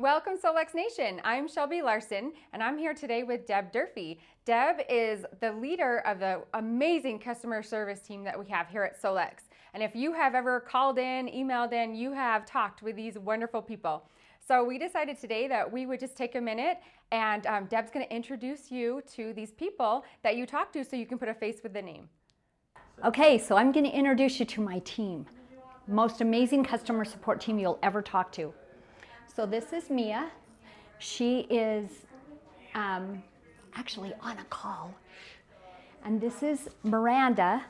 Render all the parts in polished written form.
Welcome Solex Nation. I'm Shelby Larson and I'm here today with Deb Durfee. Deb is the leader of the amazing customer service team that we have here at Solex. And if you have ever called in, emailed in, you have talked with these wonderful people. So we decided today that we would just take a minute and Deb's going to introduce you to these people that you talk to so you can put a face with the name. Okay, so I'm going to introduce you to my team. Most amazing customer support team you'll ever talk to. So this is Mia. She is actually on a call. And this is Miranda.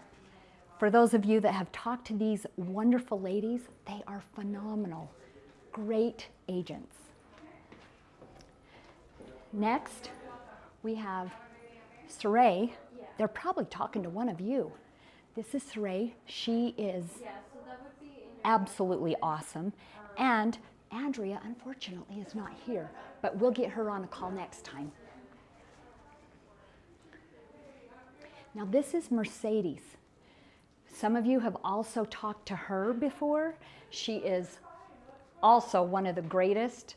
For those of you that have talked to these wonderful ladies, they are phenomenal, great agents. Next, we have Saray. They're probably talking to one of you. This is Saray. She is absolutely awesome. And Andrea, unfortunately, is not here, but we'll get her on a call next time. Now, this is Mercedes. Some of you have also talked to her before. She is also one of the greatest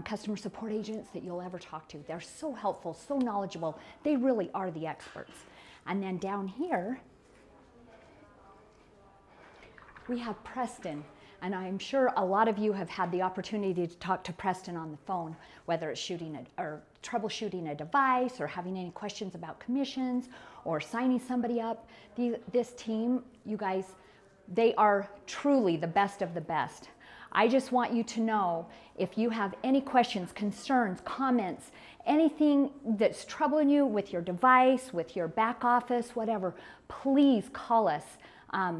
customer support agents that you'll ever talk to. They're so helpful, so knowledgeable. They really are the experts. And then down here, we have Preston. And I'm sure a lot of you have had the opportunity to talk to Preston on the phone, whether it's troubleshooting a device or having any questions about commissions or signing somebody up. This team, you guys, they are truly the best of the best. I just want you to know, if you have any questions, concerns, comments, anything that's troubling you with your device, with your back office, whatever, please call us.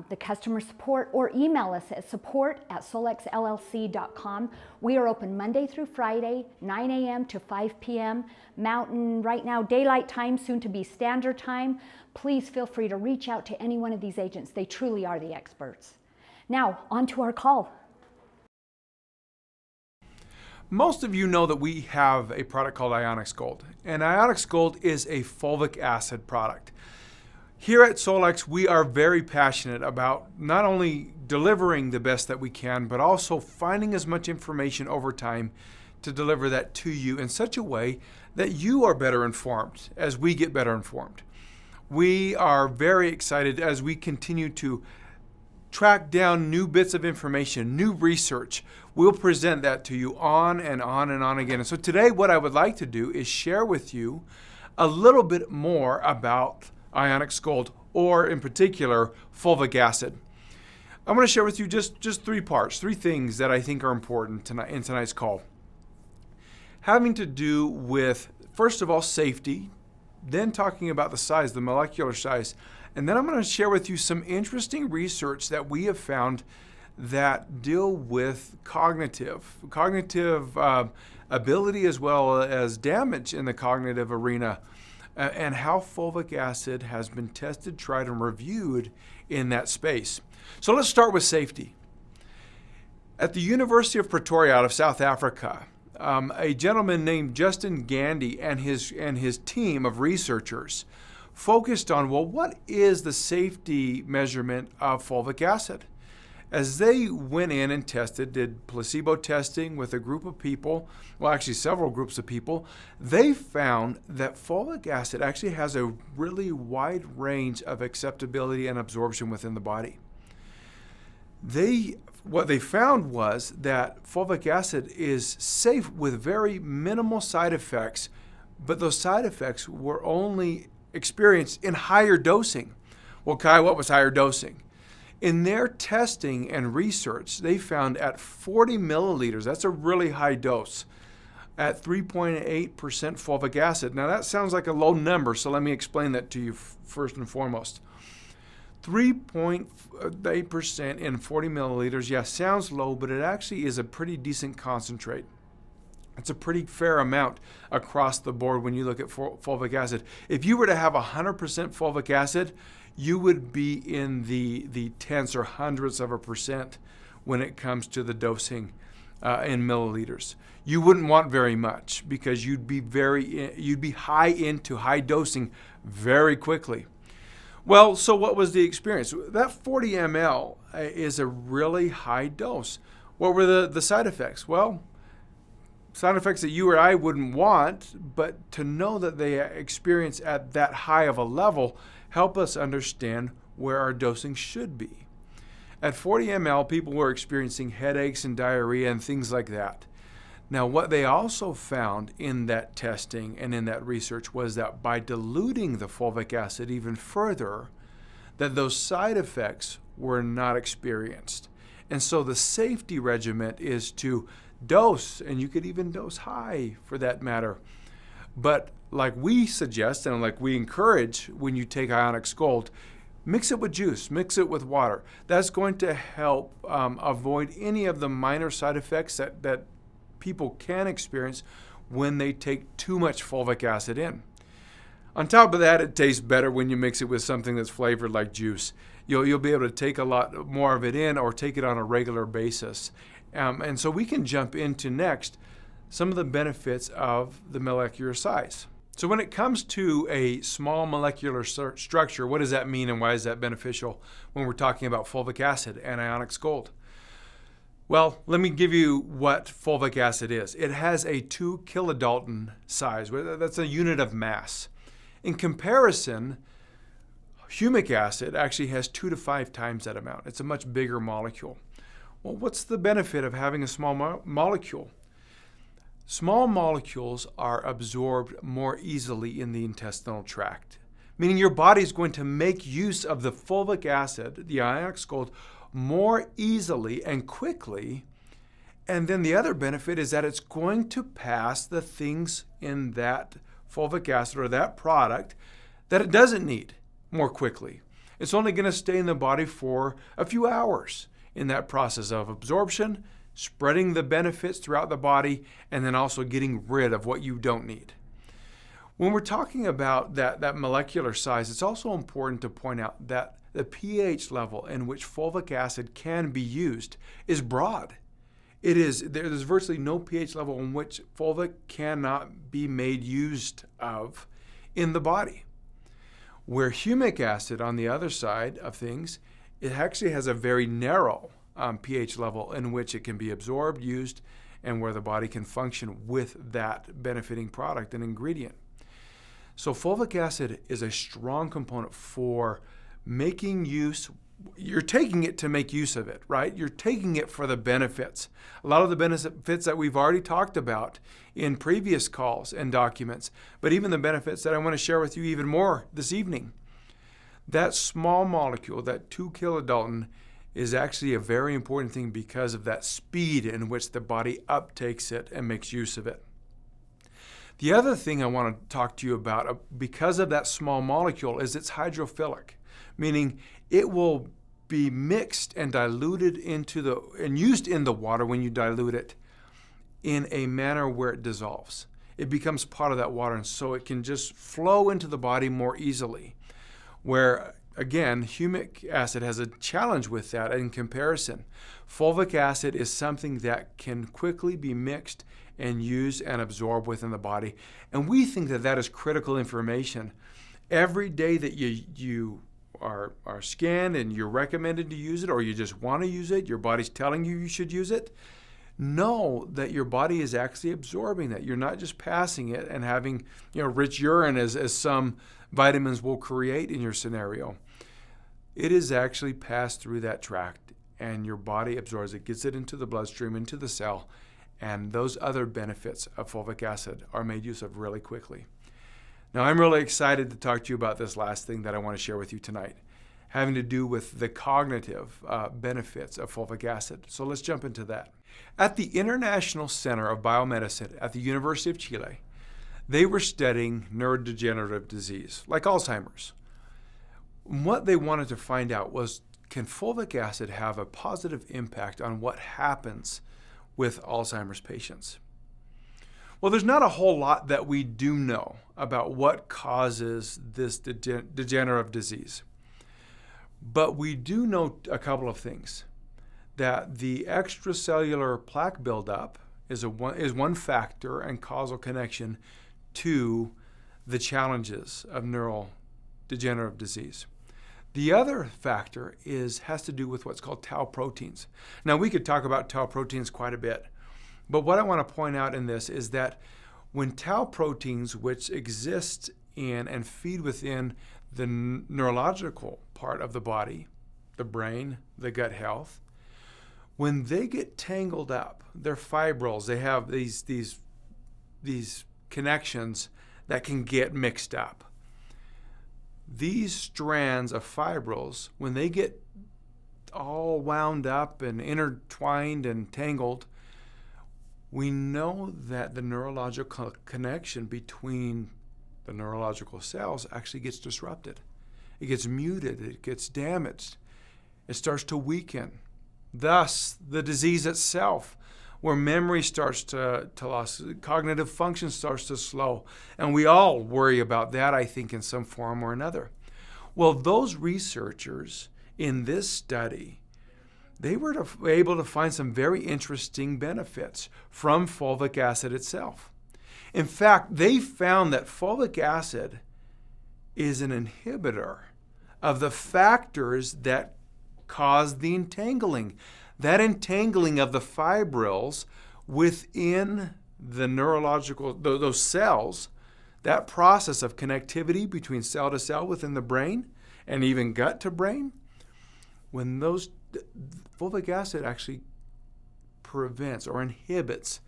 The customer support, or email us at support@solexllc.com. We are open Monday through Friday, 9 a.m. to 5 p.m. Mountain, right now, daylight time, soon to be standard time. Please feel free to reach out to any one of these agents. They truly are the experts. Now, on to our call. Most of you know that we have a product called Ionex Gold, and Ionex Gold is a fulvic acid product. Here at Solex, we are very passionate about not only delivering the best that we can, but also finding as much information over time to deliver that to you in such a way that you are better informed as we get better informed. We are very excited as we continue to track down new bits of information, new research. We'll present that to you on and on and on again. And so today what I would like to do is share with you a little bit more about Ionex Gold, or in particular, fulvic acid. I'm going to share with you just three things that I think are important tonight in tonight's call. Having to do with, first of all, safety, then talking about the size, the molecular size, and then I'm going to share with you some interesting research that we have found that deal with cognitive ability as well as damage in the cognitive arena, and how fulvic acid has been tested, tried, and reviewed in that space. So let's start with safety. At the University of Pretoria out of South Africa, a gentleman named Justin Gandy and his team of researchers focused on, well, what is the safety measurement of fulvic acid? As they went in and did placebo testing with a group of people, well, actually several groups of people, they found that fulvic acid actually has a really wide range of acceptability and absorption within the body. What they found was that fulvic acid is safe with very minimal side effects, but those side effects were only experienced in higher dosing. Well, Kai, what was higher dosing? In their testing and research, they found at 40 milliliters, that's a really high dose, at 3.8% fulvic acid. Now that sounds like a low number, so let me explain that to you first and foremost. 3.8% in 40 milliliters, yeah, sounds low, but it actually is a pretty decent concentrate. It's a pretty fair amount across the board when you look at fulvic acid. If you were to have 100% fulvic acid, you would be in the tenths or hundredths of a percent when it comes to the dosing in milliliters. You wouldn't want very much because you'd be high into high dosing very quickly. Well, so what was the experience? That 40 ml is a really high dose. What were the side effects? Well, side effects that you or I wouldn't want, but to know that they experience at that high of a level help us understand where our dosing should be. At 40 ml, people were experiencing headaches and diarrhea and things like that. Now, what they also found in that testing and in that research was that by diluting the fulvic acid even further, that those side effects were not experienced. And so the safety regimen is to dose, and you could even dose high for that matter. But like we suggest and like we encourage when you take Ionex Gold, mix it with juice, mix it with water. That's going to help avoid any of the minor side effects that people can experience when they take too much fulvic acid in. On top of that, it tastes better when you mix it with something that's flavored like juice. You'll be able to take a lot more of it in or take it on a regular basis. And so we can jump into next some of the benefits of the molecular size. So when it comes to a small molecular structure, what does that mean and why is that beneficial when we're talking about fulvic acid and Ionex Gold? Well, let me give you what fulvic acid is. It has a 2 kilodalton size. That's a unit of mass. In comparison, humic acid actually has 2 to 5 times that amount. It's a much bigger molecule. Well, what's the benefit of having a small molecule? Small molecules are absorbed more easily in the intestinal tract, meaning your body is going to make use of the fulvic acid, the Ionex Gold, more easily and quickly. And then the other benefit is that it's going to pass the things in that fulvic acid or that product that it doesn't need more quickly. It's only going to stay in the body for a few hours in that process of absorption, spreading the benefits throughout the body, and then also getting rid of what you don't need. When we're talking about that molecular size, it's also important to point out that the pH level in which fulvic acid can be used is broad. There's virtually no pH level in which fulvic cannot be made used of in the body. Where humic acid, on the other side of things, it actually has a very narrow pH level in which it can be absorbed, used, and where the body can function with that benefiting product and ingredient. So fulvic acid is a strong component for making use. You're taking it to make use of it, right? You're taking it for the benefits. A lot of the benefits that we've already talked about in previous calls and documents, but even the benefits that I want to share with you even more this evening. That small molecule, that 2 kilodalton, is actually a very important thing because of that speed in which the body uptakes it and makes use of it. The other thing I want to talk to you about, because of that small molecule, is it's hydrophilic, meaning it will be mixed and diluted and used in the water when you dilute it in a manner where it dissolves. It becomes part of that water, and so it can just flow into the body more easily. Where, again, humic acid has a challenge with that in comparison. Fulvic acid is something that can quickly be mixed and used and absorbed within the body. And we think that that is critical information. Every day that you are scanned and you're recommended to use it, or you just want to use it, your body's telling you should use it, know that your body is actually absorbing that. You're not just passing it and having rich urine as some vitamins will create in your scenario. It is actually passed through that tract, and your body absorbs it, gets it into the bloodstream, into the cell, and those other benefits of fulvic acid are made use of really quickly. Now, I'm really excited to talk to you about this last thing that I want to share with you tonight, having to do with the cognitive benefits of fulvic acid. So let's jump into that. At the International Center of Biomedicine at the University of Chile, they were studying neurodegenerative disease, like Alzheimer's. What they wanted to find out was, can fulvic acid have a positive impact on what happens with Alzheimer's patients? Well, there's not a whole lot that we do know about what causes this degenerative disease. But we do know a couple of things. That the extracellular plaque buildup is one factor and causal connection to the challenges of neurodegenerative disease. The other factor has to do with what's called tau proteins. Now, we could talk about tau proteins quite a bit, But what I want to point out in this is that when tau proteins, which exist in and feed within the neurological part of the body, the brain, the gut health, when they get tangled up, they're fibrils, they have these connections that can get mixed up. These strands of fibrils, when they get all wound up and intertwined and tangled, we know that the neurological connection between the neurological cells actually gets disrupted. It gets muted, it gets damaged, it starts to weaken. Thus, the disease itself, where memory starts to lose, cognitive function starts to slow. And we all worry about that, I think, in some form or another. Well, those researchers in this study, they were able to find some very interesting benefits from fulvic acid itself. In fact, they found that fulvic acid is an inhibitor of the factors that cause the entangling. That entangling of the fibrils within the neurological, those cells, that process of connectivity between cell to cell within the brain and even gut to brain, when those fulvic acid actually prevents or inhibits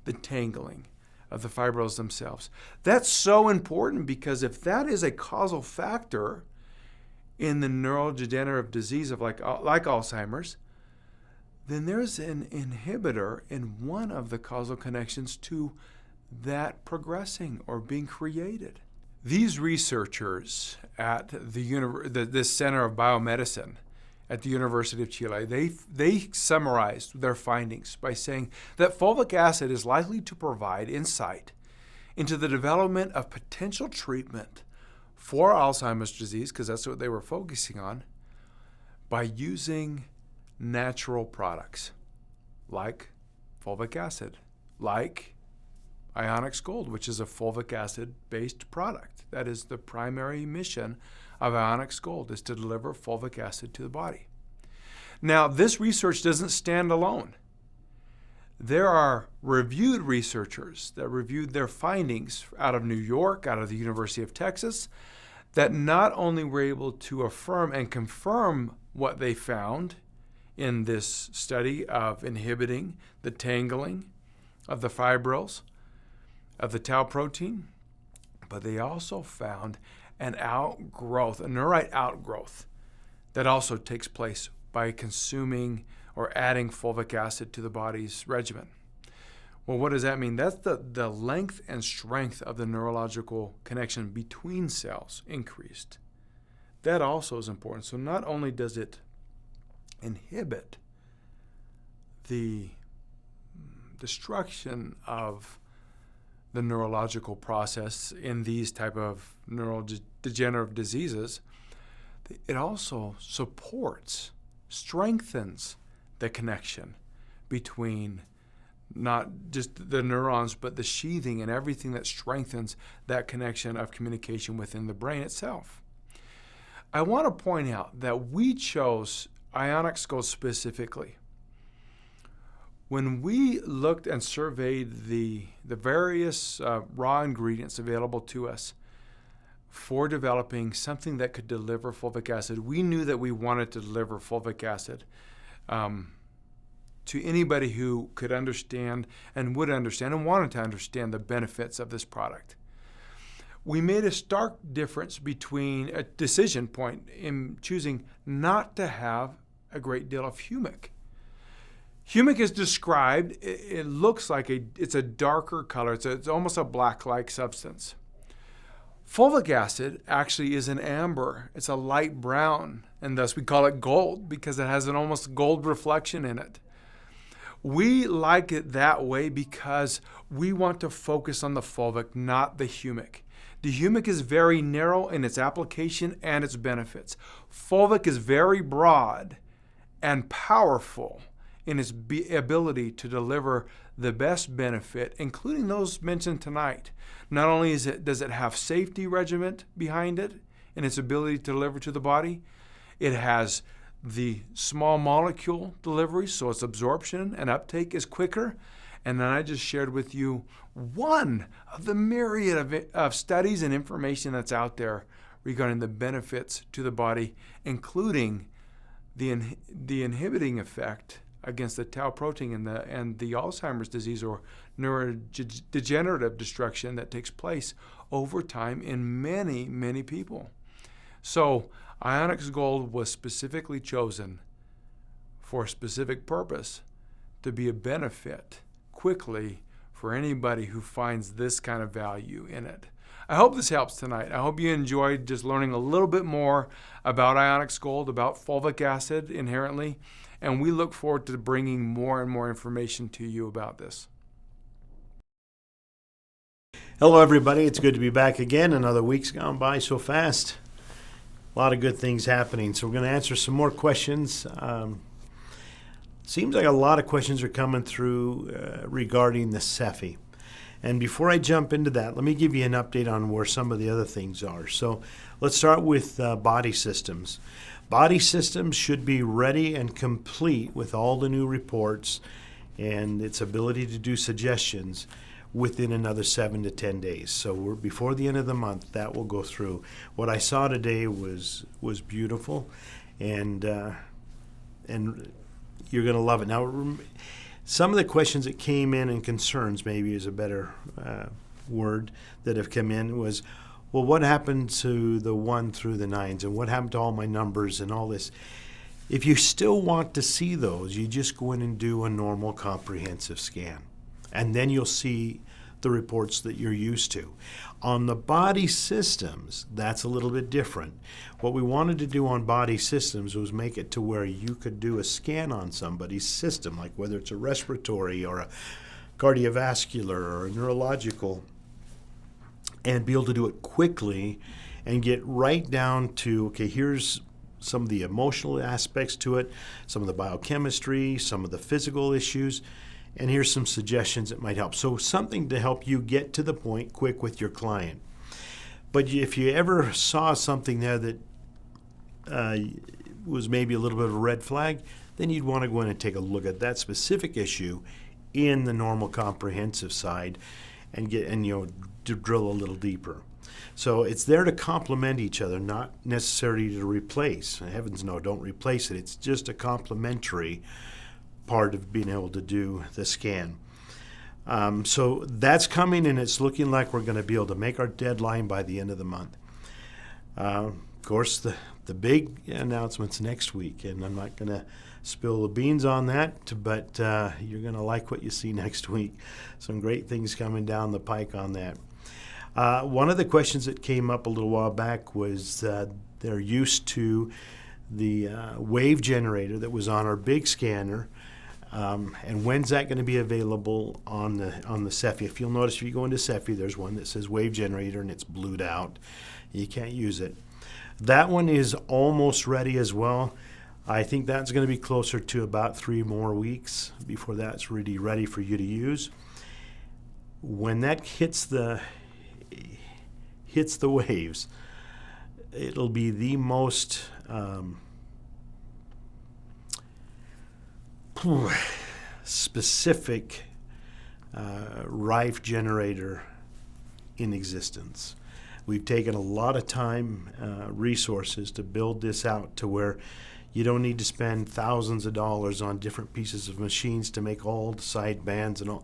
the tangling of the fibrils themselves. That's so important because if that is a causal factor in the neurodegenerative disease of like Alzheimer's, then there's an inhibitor in one of the causal connections to that progressing or being created. These researchers at this Center of Biomedicine at the University of Chile, they summarized their findings by saying that fulvic acid is likely to provide insight into the development of potential treatment for Alzheimer's disease, because that's what they were focusing on, by using natural products like fulvic acid, like Ionex Gold, which is a fulvic acid-based product. That is the primary mission of Ionex Gold, is to deliver fulvic acid to the body. Now, this research doesn't stand alone. There are reviewed researchers that reviewed their findings out of New York, out of the University of Texas, that not only were able to affirm and confirm what they found in this study of inhibiting the tangling of the fibrils of the tau protein, but they also found an outgrowth, a neurite outgrowth, that also takes place by consuming or adding fulvic acid to the body's regimen. Well, what does that mean? That's the length and strength of the neurological connection between cells increased. That also is important. So not only does it inhibit the destruction of the neurological process in these type of neurodegenerative diseases, it also supports, strengthens the connection between not just the neurons, but the sheathing and everything that strengthens that connection of communication within the brain itself. I want to point out that we chose Ionex Gold specifically. When we looked and surveyed the various raw ingredients available to us for developing something that could deliver fulvic acid, we knew that we wanted to deliver fulvic acid to anybody who could understand and would understand and wanted to understand the benefits of this product. We made a stark difference between a decision point in choosing not to have a great deal of humic. Humic is described, it looks like it's a darker color, it's almost a black-like substance. Fulvic acid actually is an amber, it's a light brown, and thus we call it gold because it has an almost gold reflection in it. We like it that way because we want to focus on the fulvic, not the humic. The humic is very narrow in its application and its benefits. Fulvic is very broad and powerful in its ability to deliver the best benefit, including those mentioned tonight. Not only does it have safety regimen behind it in its ability to deliver to the body, it has the small molecule delivery, so its absorption and uptake is quicker, And then I just shared with you one of the myriad of studies and information that's out there regarding the benefits to the body, including the inhibiting effect against the tau protein and the Alzheimer's disease or neurodegenerative destruction that takes place over time in many, many people. So Ionex Gold was specifically chosen for a specific purpose, to be a benefit quickly for anybody who finds this kind of value in it. I hope this helps tonight. I hope you enjoyed just learning a little bit more about Ionex Gold, about fulvic acid inherently, and we look forward to bringing more and more information to you about this. Hello everybody, it's good to be back again. Another week's gone by so fast. A lot of good things happening. So we're going to answer some more questions. Seems like a lot of questions are coming through regarding the Cephi. And before I jump into that, let me give you an update on where some of the other things are. So let's start with body systems. Body systems should be ready and complete with all the new reports and its ability to do suggestions within another 7 to 10 days. So we're before the end of the month, that will go through. What I saw today was beautiful, and you're going to love it. Now, some of the questions that came in and concerns, maybe is a better word, that have come in was, well, what happened to the 1 through the 9s, and what happened to all my numbers and all this? If you still want to see those, you just go in and do a normal comprehensive scan, and then you'll see the reports that you're used to. On the body systems, that's a little bit different. What we wanted to do on body systems was make it to where you could do a scan on somebody's system, like whether it's a respiratory or a cardiovascular or a neurological, and be able to do it quickly and get right down to, okay, here's some of the emotional aspects to it, some of the biochemistry, some of the physical issues, and here's some suggestions that might help. So something to help you get to the point quick with your client. But if you ever saw something there that was maybe a little bit of a red flag, then you'd want to go in and take a look at that specific issue in the normal comprehensive side and to drill a little deeper. So it's there to complement each other, not necessarily to replace. Heavens no, don't replace it. It's just a complementary part of being able to do the scan. So that's coming, and it's looking like we're going to be able to make our deadline by the end of the month. Of course, the big announcement's next week, and I'm not going to spill the beans on that, but you're going to like what you see next week. Some great things coming down the pike on that. One of the questions that came up a little while back was they're used to the wave generator that was on our big scanner. And when's that going to be available on the Cephi? If you'll notice, if you go into Cephi, there's one that says wave generator and it's blued out. You can't use it. That one is almost ready as well. I think that's going to be closer to about 3 more weeks before that's really ready for you to use. When that hits the waves, it'll be the most specific Rife generator in existence. We've taken a lot of time, resources to build this out to where you don't need to spend thousands of dollars on different pieces of machines to make all the side bands and all.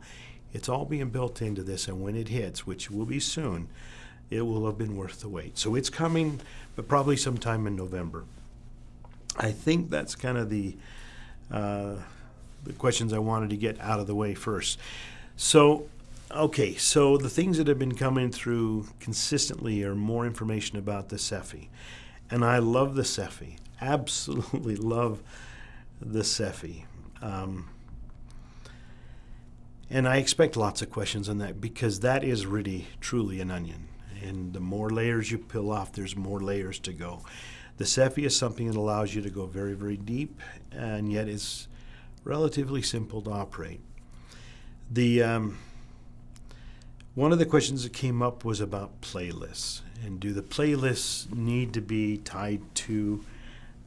It's all being built into this, and when it hits, which will be soon, it will have been worth the wait. So it's coming, but probably sometime in November. I think that's kind of the questions I wanted to get out of the way first. So, okay, so the things that have been coming through consistently are more information about the Cephi. And I love the Cephi, absolutely love the Cephi. And I expect lots of questions on that because that is really, truly an onion. And the more layers you peel off, there's more layers to go. The Cephi is something that allows you to go very, very deep, and yet is relatively simple to operate. One of the questions that came up was about playlists, and do the playlists need to be tied to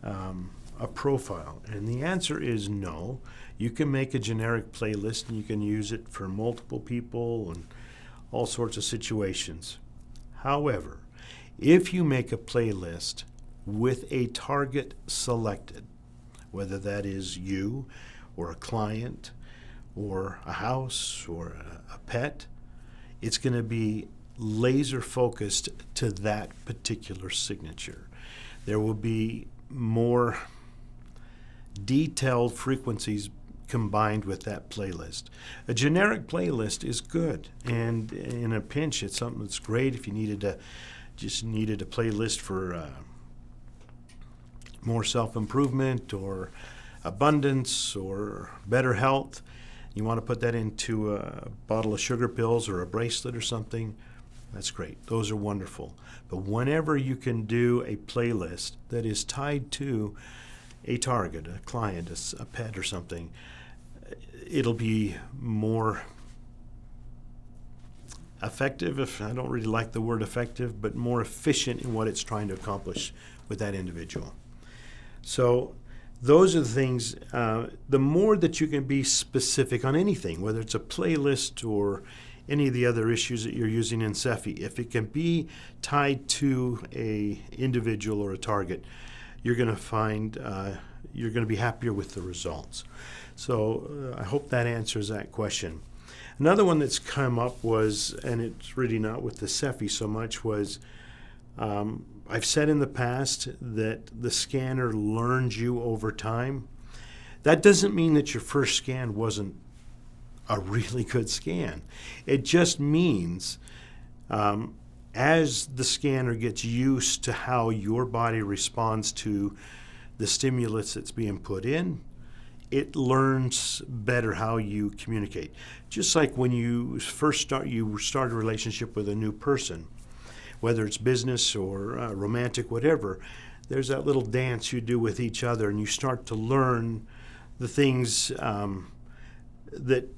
a a profile? And the answer is no. You can make a generic playlist and you can use it for multiple people and all sorts of situations. However, if you make a playlist with a target selected, whether that is you or a client or a house or a pet, it's going to be laser focused to that particular signature. There will be more detailed frequencies combined with that playlist. A generic playlist is good, and in a pinch, it's something that's great if you needed a playlist for more self-improvement or abundance or better health. You want to put that into a bottle of sugar pills or a bracelet or something, that's great. Those are wonderful. But whenever you can do a playlist that is tied to a target, a client, a pet or something, it'll be more effective, if I don't really like the word effective, but more efficient in what it's trying to accomplish with that individual. So those are the things, the more that you can be specific on anything, whether it's a playlist or any of the other issues that you're using in Cephi, if it can be tied to a individual or a target, you're going to find you're going to be happier with the results. So I hope that answers that question. Another one that's come up was, and it's really not with the Cephi so much, was I've said in the past that the scanner learns you over time. That doesn't mean that your first scan wasn't a really good scan. It just means as the scanner gets used to how your body responds to the stimulus that's being put in, it learns better how you communicate. Just like when you start a relationship with a new person, whether it's business or romantic, whatever, there's that little dance you do with each other, and you start to learn the things that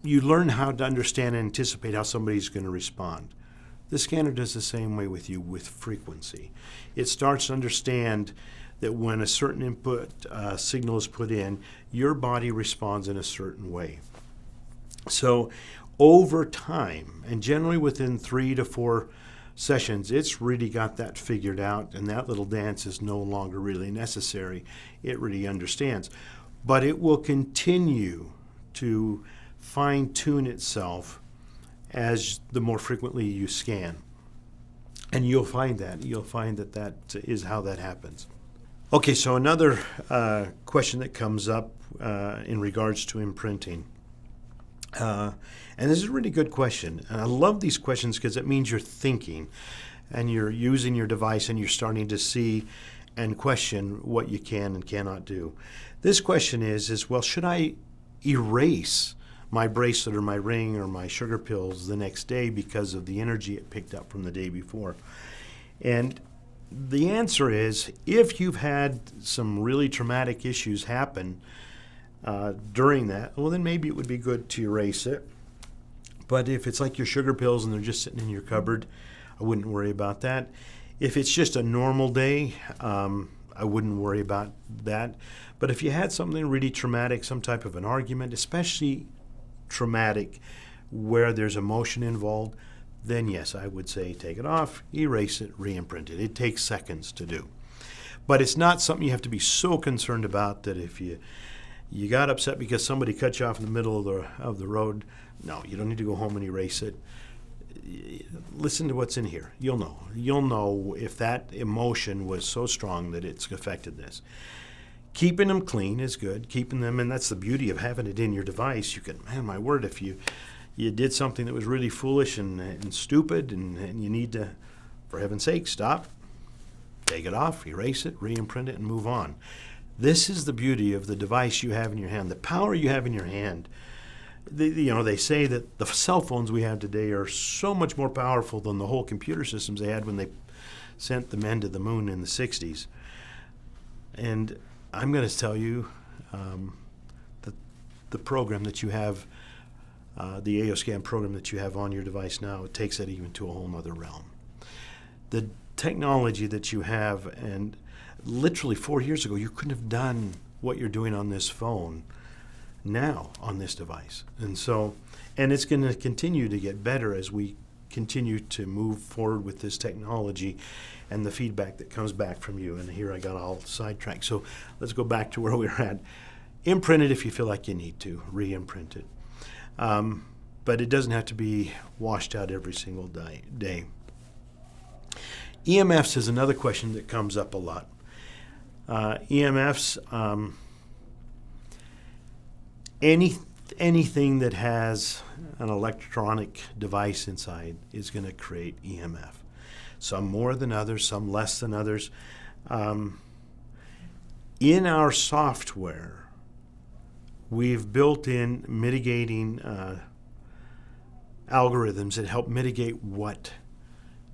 you learn how to understand and anticipate how somebody's going to respond. The scanner does the same way with you with frequency. It starts to understand that when a certain input signal is put in, your body responds in a certain way. So over time, and generally within 3 to 4 sessions, it's really got that figured out, and that little dance is no longer really necessary. It really understands. But it will continue to fine-tune itself as the more frequently you scan. And you'll find that that is how that happens. Okay, so another question that comes up in regards to imprinting. And this is a really good question. And I love these questions because it means you're thinking and you're using your device and you're starting to see and question what you can and cannot do. This question is well, should I erase my bracelet or my ring or my sugar pills the next day because of the energy it picked up from the day before? And the answer is, if you've had some really traumatic issues happen during that, well, then maybe it would be good to erase it. But if it's like your sugar pills and they're just sitting in your cupboard, I wouldn't worry about that. If it's just a normal day, I wouldn't worry about that. But if you had something really traumatic, some type of an argument, especially traumatic where there's emotion involved, then yes, I would say take it off, erase it, re-imprint it. It takes seconds to do. But it's not something you have to be so concerned about that if you got upset because somebody cut you off in the middle of the road, no, you don't need to go home and erase it. Listen to what's in here. You'll know. You'll know if that emotion was so strong that it's affected this. Keeping them clean is good. Keeping them, and that's the beauty of having it in your device. You can, man, my word, if you did something that was really foolish and stupid and you need to, for heaven's sake, stop, take it off, erase it, re-imprint it, and move on. This is the beauty of the device you have in your hand, the power you have in your hand. They say that the cell phones we have today are so much more powerful than the whole computer systems they had when they sent the men to the moon in the 60s. And I'm going to tell you that the program that you have, the AOScan program that you have on your device now, it takes that even to a whole other realm. The technology that you have, and literally 4 years ago, you couldn't have done what you're doing on this phone now on this device. And so, and it's going to continue to get better as we continue to move forward with this technology and the feedback that comes back from you. And here I got all sidetracked. So let's go back to where we were at. Imprint it if you feel like you need to, re-imprint it. But it doesn't have to be washed out every single day. EMFs is another question that comes up a lot. EMFs, anything that has an electronic device inside is going to create EMF. Some more than others, some less than others. In our software, we've built in mitigating algorithms that help mitigate what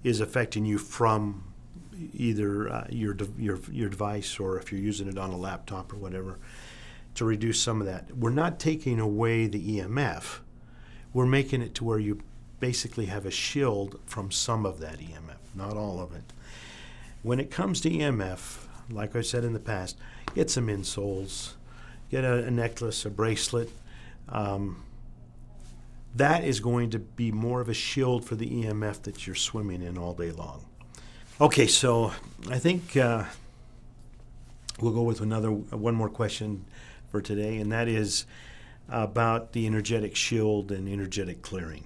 is affecting you from either your device, or if you're using it on a laptop or whatever, to reduce some of that. We're not taking away the EMF. We're making it to where you basically have a shield from some of that EMF, not all of it. When it comes to EMF, like I said in the past, get some insoles, get a necklace, a bracelet. That is going to be more of a shield for the EMF that you're swimming in all day long. Okay, so I think we'll go with one more question for today, and that is about the energetic shield and energetic clearing.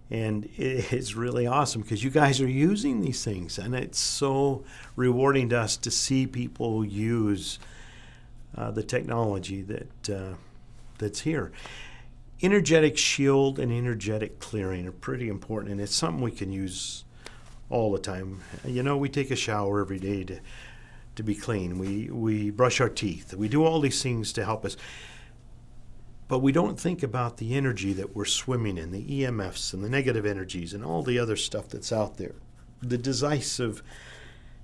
And it's really awesome because you guys are using these things, and it's so rewarding to us to see people use the technology that's here. Energetic shield and energetic clearing are pretty important, and it's something we can use all the time. You know, we take a shower every day to be clean. We brush our teeth. We do all these things to help us. But we don't think about the energy that we're swimming in, the EMFs and the negative energies and all the other stuff that's out there, the decisive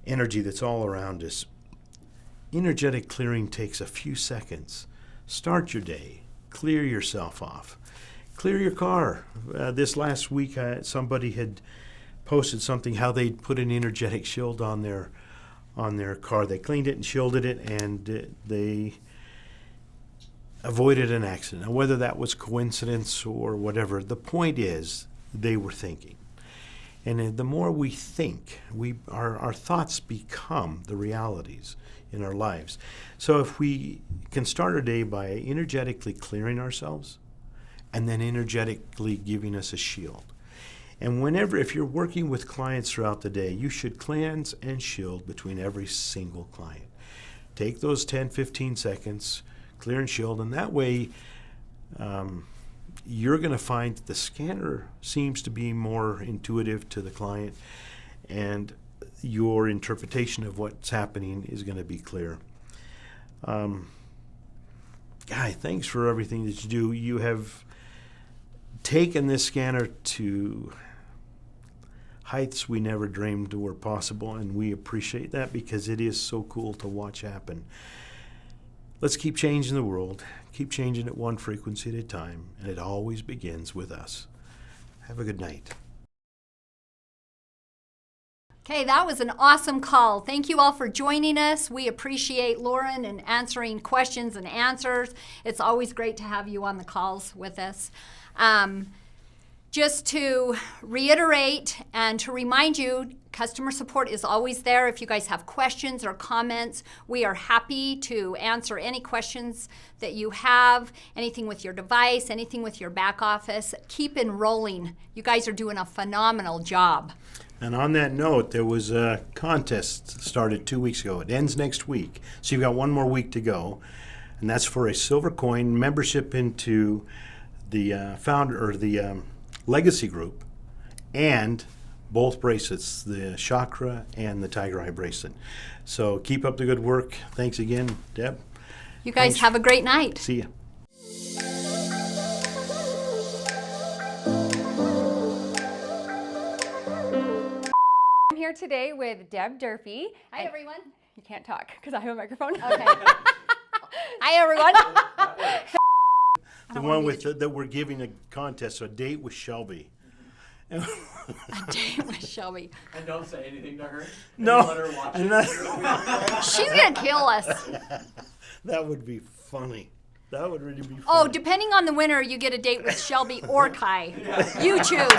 energy that's all around us. Energetic clearing takes a few seconds. Start your day. Clear yourself off. Clear your car. This last week, somebody had posted something how they'd put an energetic shield on their car. They cleaned it and shielded it, and they avoided an accident. Now, whether that was coincidence or whatever, the point is they were thinking. And the more we think, our thoughts become the realities in our lives. So if we can start our day by energetically clearing ourselves and then energetically giving us a shield. And if you're working with clients throughout the day, you should cleanse and shield between every single client. Take those 10, 15 seconds, clear and shield, and that way you're going to find that the scanner seems to be more intuitive to the client, and your interpretation of what's happening is going to be clear. Guy, thanks for everything that you do. You have taken this scanner to heights we never dreamed were possible, and we appreciate that because it is so cool to watch happen. Let's keep changing the world, keep changing it one frequency at a time, and it always begins with us. Have a good night. Okay, that was an awesome call. Thank you all for joining us. We appreciate Loran and answering questions and answers. It's always great to have you on the calls with us. Just to reiterate and to remind you, customer support is always there. If you guys have questions or comments, we are happy to answer any questions that you have, anything with your device, anything with your back office. Keep enrolling. You guys are doing a phenomenal job. And on that note, there was a contest started 2 weeks ago. It ends next week. So you've got one more week to go. And that's for a silver coin membership into the Legacy Group, and both bracelets, the Chakra and the Tiger Eye bracelet. So keep up the good work. Thanks again, Deb. You guys have a great night. See ya. I'm here today with Deb Durfee. Hi, everyone. You can't talk because I have a microphone. Okay. Hi, everyone. The one with that we're giving a contest, so a date with Shelby. A date with Shelby. And don't say anything to her. No, Let her watch and it. She's gonna kill us. that would be funny. That would really be funny. Oh, depending on the winner, you get a date with Shelby or Kai. You choose.